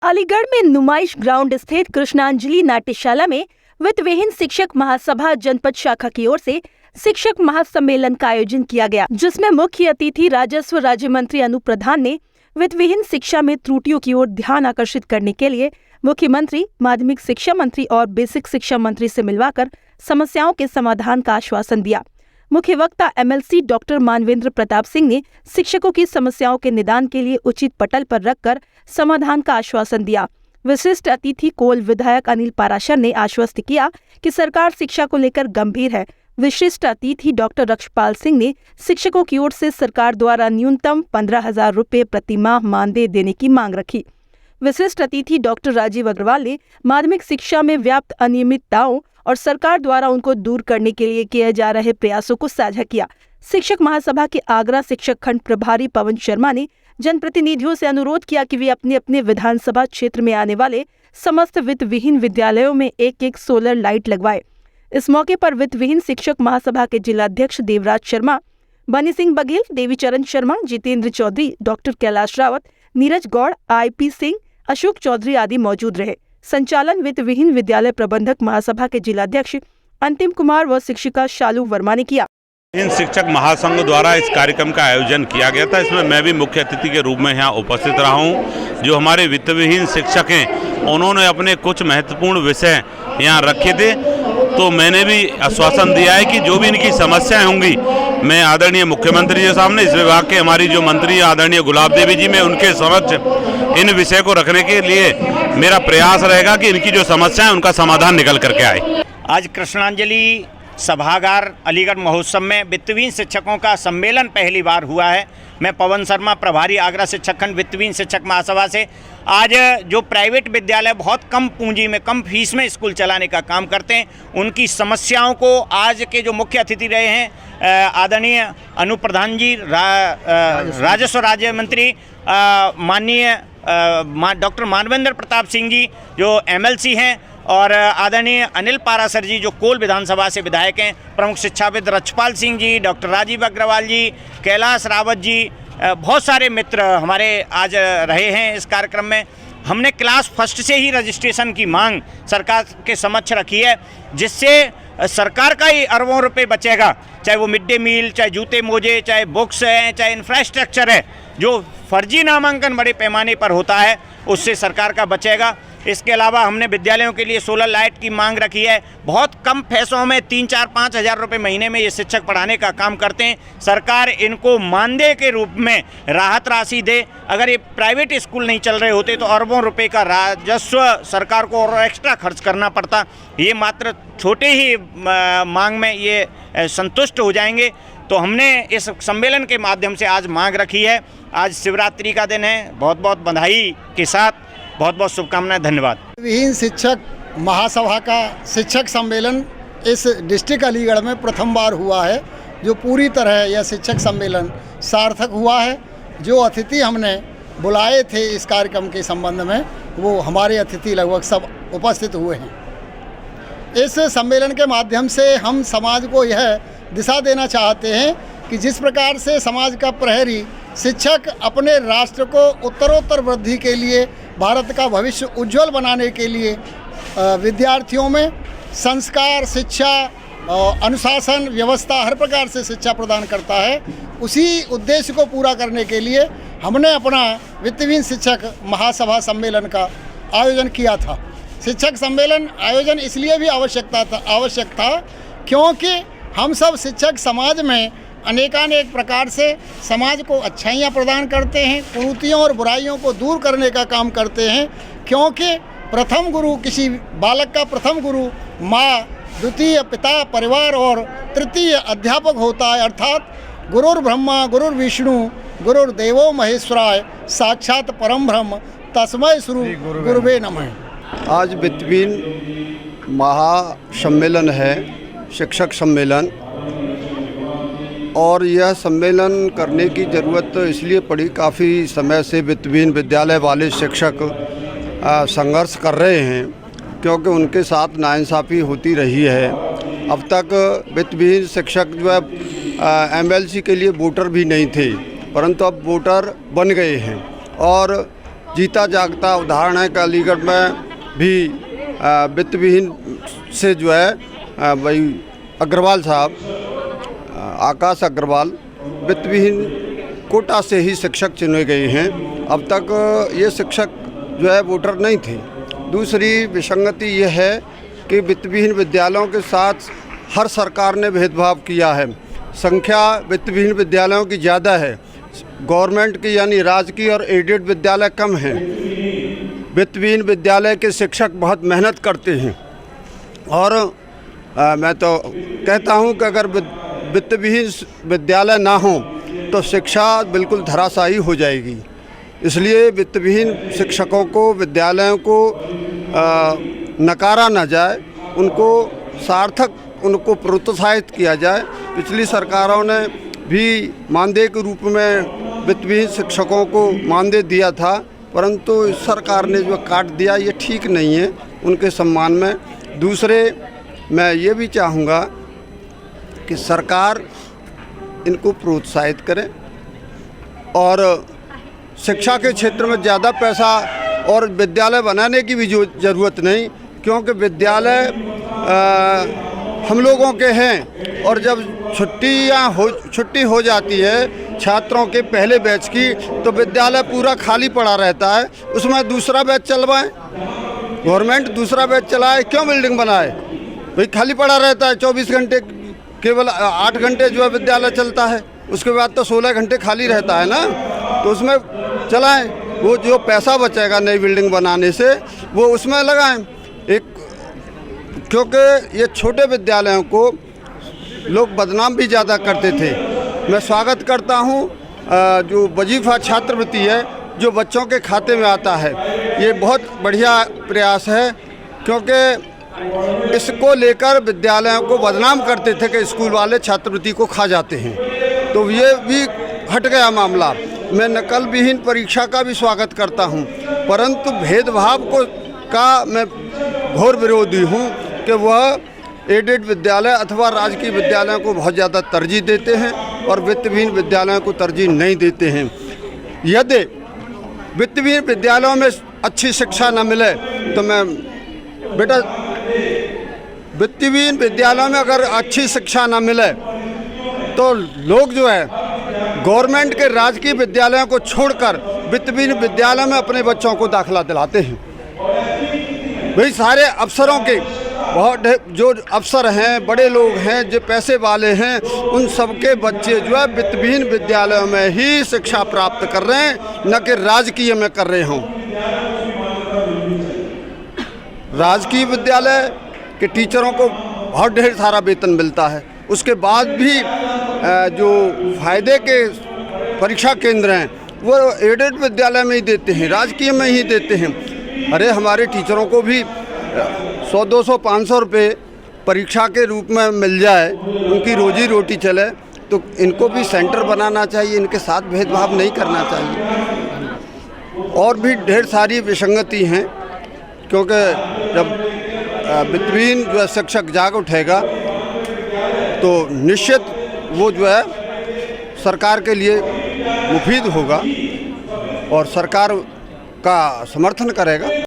अलीगढ़ में नुमाइश ग्राउंड स्थित कृष्णांजलि नाट्यशाला में वित्त विहीन शिक्षक महासभा जनपद शाखा की ओर से शिक्षक महासम्मेलन का आयोजन किया गया, जिसमें मुख्य अतिथि राजस्व राज्य मंत्री अनूप प्रधान ने वित्त विहीन शिक्षा में त्रुटियों की ओर ध्यान आकर्षित करने के लिए मुख्यमंत्री, माध्यमिक शिक्षा मंत्री और बेसिक शिक्षा मंत्री से मिलवाकर समस्याओं के समाधान का आश्वासन दिया। मुख्य वक्ता MLC डॉक्टर मानवेंद्र प्रताप सिंह ने शिक्षकों की समस्याओं के निदान के लिए उचित पटल पर रखकर समाधान का आश्वासन दिया। विशिष्ट अतिथि कोल विधायक अनिल पाराशर ने आश्वस्त किया कि सरकार शिक्षा को लेकर गंभीर है। विशिष्ट अतिथि डॉक्टर रक्षपाल सिंह ने शिक्षकों की ओर से सरकार द्वारा न्यूनतम 15,000 रुपये प्रति माह मानदेय देने की मांग रखी। विशिष्ट अतिथि डॉक्टर राजीव अग्रवाल ने माध्यमिक शिक्षा में व्याप्त अनियमितताओं और सरकार द्वारा उनको दूर करने के लिए किए जा रहे प्रयासों को साझा किया। शिक्षक महासभा के आगरा शिक्षक खंड प्रभारी पवन शर्मा ने जनप्रतिनिधियों से अनुरोध किया कि वे अपने अपने विधानसभा क्षेत्र में आने वाले समस्त वित्त विहीन विद्यालयों में एक सोलर लाइट लगवाए। इस मौके पर वित्त विहीन शिक्षक महासभा के जिलाध्यक्ष देवराज शर्मा, बनी सिंह बघेल, देवीचरण शर्मा, जितेंद्र चौधरी, डॉक्टर कैलाश रावत, नीरज गौड़, IP सिंह, अशोक चौधरी आदि मौजूद रहे। संचालन वित्त विहीन विद्यालय प्रबंधक महासभा के जिलाध्यक्ष अंतिम कुमार व शिक्षिका शालू वर्मा ने किया। इन शिक्षक महासंघ द्वारा इस कार्यक्रम का आयोजन किया गया था। इसमें मैं भी मुख्य अतिथि के रूप में यहाँ उपस्थित रहा हूँ। जो हमारे वित्त विहीन शिक्षक हैं, उन्होंने अपने कुछ महत्वपूर्ण विषय यहाँ रखे थे, तो मैंने भी आश्वासन दिया है कि जो भी इनकी समस्याएं होंगी, मैं आदरणीय मुख्यमंत्री जी सामने, इस विभाग के हमारी जो मंत्री आदरणीय गुलाब देवी जी, मैं उनके समक्ष इन विषय को रखने के लिए मेरा प्रयास रहेगा कि इनकी जो समस्याएं उनका समाधान निकल करके आए। आज कृष्णांजलि सभागार अलीगढ़ महोत्सव में वित्त विहीन शिक्षकों का सम्मेलन पहली बार हुआ है। मैं पवन शर्मा, प्रभारी आगरा शिक्षक खंड वित्त विहीन शिक्षक महासभा से। आज जो प्राइवेट विद्यालय बहुत कम पूंजी में, कम फीस में स्कूल चलाने का काम करते हैं, उनकी समस्याओं को आज के जो मुख्य अतिथि रहे हैं आदरणीय अनूप प्रधान जी, राजस्व राज्य मंत्री माननीय डॉक्टर मानवेंद्र प्रताप सिंह जी जो MLC हैं, और आदरणीय अनिल पाराशर जी जो कोल विधानसभा से विधायक हैं, प्रमुख शिक्षाविद रक्षपाल सिंह जी, डॉक्टर राजीव अग्रवाल जी, कैलाश रावत जी, बहुत सारे मित्र हमारे आज रहे हैं इस कार्यक्रम में। हमने क्लास फर्स्ट से ही रजिस्ट्रेशन की मांग सरकार के समक्ष रखी है, जिससे सरकार का ही अरबों रुपए बचेगा, चाहे वो मिड डे मील, चाहे जूते मोजे, चाहे बुक्स हैं, चाहे इंफ्रास्ट्रक्चर है। जो फर्जी नामांकन बड़े पैमाने पर होता है, उससे सरकार का बचेगा। इसके अलावा हमने विद्यालयों के लिए सोलर लाइट की मांग रखी है। बहुत कम पैसों में 3-4-5 हज़ार रुपये महीने में ये शिक्षक पढ़ाने का काम करते हैं। सरकार इनको मानदेय के रूप में राहत राशि दे। अगर ये प्राइवेट स्कूल नहीं चल रहे होते तो अरबों रुपए का राजस्व सरकार को और एक्स्ट्रा खर्च करना पड़ता। ये मात्र छोटे ही मांग में ये संतुष्ट हो जाएंगे। तो हमने इस सम्मेलन के माध्यम से आज मांग रखी है। आज शिवरात्रि का दिन है। बहुत बहुत बधाई के साथ बहुत बहुत शुभकामनाएं। धन्यवाद। विहीन शिक्षक महासभा का शिक्षक सम्मेलन इस डिस्ट्रिक्ट अलीगढ़ में प्रथम बार हुआ है, जो पूरी तरह यह शिक्षक सम्मेलन सार्थक हुआ है। जो अतिथि हमने बुलाए थे इस कार्यक्रम के संबंध में, वो हमारे अतिथि लगभग सब उपस्थित हुए हैं। इस सम्मेलन के माध्यम से हम समाज को यह दिशा देना चाहते हैं कि जिस प्रकार से समाज का प्रहरी शिक्षक अपने राष्ट्र को उत्तरोत्तर वृद्धि के लिए, भारत का भविष्य उज्जवल बनाने के लिए विद्यार्थियों में संस्कार, शिक्षा, अनुशासन, व्यवस्था, हर प्रकार से शिक्षा प्रदान करता है, उसी उद्देश्य को पूरा करने के लिए हमने अपना वित्त विहीन शिक्षक महासभा सम्मेलन का आयोजन किया था। शिक्षक सम्मेलन आयोजन इसलिए भी आवश्यक था क्योंकि हम सब शिक्षक समाज में अनेकानेक प्रकार से समाज को अच्छाइयाँ प्रदान करते हैं, कुरीतियों और बुराइयों को दूर करने का काम करते हैं। क्योंकि प्रथम गुरु, किसी बालक का प्रथम गुरु माँ, द्वितीय पिता, परिवार और तृतीय अध्यापक होता है। अर्थात गुरुर् ब्रह्मा गुरुर्विष्णु गुरुर्देवो महेश्वराय साक्षात परम ब्रह्म तस्मै श्री गुरुवे नमः। आज वित्त विहीन महासम्मेलन है, शिक्षक सम्मेलन, और यह सम्मेलन करने की ज़रूरत इसलिए पड़ी, काफ़ी समय से वित्त विहीन विद्यालय वाले शिक्षक संघर्ष कर रहे हैं, क्योंकि उनके साथ नाइंसाफ़ी होती रही है। अब तक वित्त विहीन शिक्षक जो है MLC के लिए वोटर भी नहीं थे, परंतु अब वोटर बन गए हैं। और जीता जागता उदाहरण है कि अलीगढ़ में भी वित्तविहीन से जो है भाई अग्रवाल साहब, आकाश अग्रवाल वित्तविहीन कोटा से ही शिक्षक चुने गए हैं। अब तक ये शिक्षक जो है वोटर नहीं थे। दूसरी विसंगति ये है कि वित्तविहीन विद्यालयों के साथ हर सरकार ने भेदभाव किया है। संख्या वित्तविहीन विद्यालयों की ज़्यादा है, गवर्नमेंट की यानी राजकीय और एडेड विद्यालय कम हैं। वित्तविहीन विद्यालय के शिक्षक बहुत मेहनत करते हैं और मैं तो कहता हूं कि अगर वित्तविहीन विद्यालय ना हो तो शिक्षा बिल्कुल धराशायी हो जाएगी। इसलिए वित्तविहीन शिक्षकों को, विद्यालयों को नकारा ना जाए, उनको सार्थक उनको प्रोत्साहित किया जाए। पिछली सरकारों ने भी मानदेय के रूप में वित्तविहीन शिक्षकों को मानदेय दिया था, परंतु इस सरकार ने जो काट दिया ये ठीक नहीं है उनके सम्मान में। दूसरे मैं ये भी चाहूँगा कि सरकार इनको प्रोत्साहित करे और शिक्षा के क्षेत्र में ज़्यादा पैसा और विद्यालय बनाने की भी जो ज़रूरत नहीं, क्योंकि विद्यालय हम लोगों के हैं और जब छुट्टी हो जाती है छात्रों के पहले बैच की तो विद्यालय पूरा खाली पड़ा रहता है। उसमें दूसरा बैच चलवाएं, गवर्नमेंट दूसरा बैच चलाए, क्यों बिल्डिंग बनाए? भाई खाली पड़ा रहता है 24 घंटे, केवल 8 घंटे जो है विद्यालय चलता है, उसके बाद तो 16 घंटे खाली रहता है ना। तो उसमें चलाएं, वो जो पैसा बचेगा नई बिल्डिंग बनाने से वो उसमें लगाएं। क्योंकि ये छोटे विद्यालयों को लोग बदनाम भी ज़्यादा करते थे। मैं स्वागत करता हूँ जो वजीफ़ा छात्रवृत्ति है जो बच्चों के खाते में आता है, ये बहुत बढ़िया प्रयास है, क्योंकि इसको लेकर विद्यालयों को बदनाम करते थे कि स्कूल वाले छात्रवृत्ति को खा जाते हैं, तो ये भी हट गया मामला। मैं नकल विहीन परीक्षा का भी स्वागत करता हूँ, परंतु भेदभाव का मैं घोर विरोधी हूँ कि वह एडेड विद्यालय अथवा राजकीय विद्यालयों को बहुत ज़्यादा तरजीह देते हैं और वित्तविहीन विद्यालयों को तरजीह नहीं देते हैं। यदि वित्तविहीन विद्यालयों में अच्छी शिक्षा न मिले तो मैं बेटा वित्तविहीन विद्यालयों में अगर अच्छी शिक्षा न मिले तो लोग जो है गवर्नमेंट के राजकीय विद्यालयों को छोड़कर वित्तविहीन विद्यालयों में अपने बच्चों को दाखिला दिलाते हैं। भाई सारे अफसरों के बहुत जो अफसर हैं, बड़े लोग हैं, जो पैसे वाले हैं, उन सबके बच्चे जो है वित्तविहीन विद्यालयों में ही शिक्षा प्राप्त कर रहे हैं, न कि राजकीय में कर रहे हों। राजकीय विद्यालय के टीचरों को बहुत ढेर सारा वेतन मिलता है, उसके बाद भी जो फायदे के परीक्षा केंद्र हैं वो एडेड विद्यालय में ही देते हैं, राजकीय में ही देते हैं। अरे हमारे टीचरों को भी 100, 200, 500 रुपये परीक्षा के रूप में मिल जाए, उनकी रोजी रोटी चले, तो इनको भी सेंटर बनाना चाहिए, इनके साथ भेदभाव नहीं करना चाहिए। और भी ढेर सारी विसंगति हैं, क्योंकि जब वित्तविहीन जो है शिक्षक जाग उठेगा तो निश्चित वो जो है सरकार के लिए मुफीद होगा और सरकार का समर्थन करेगा।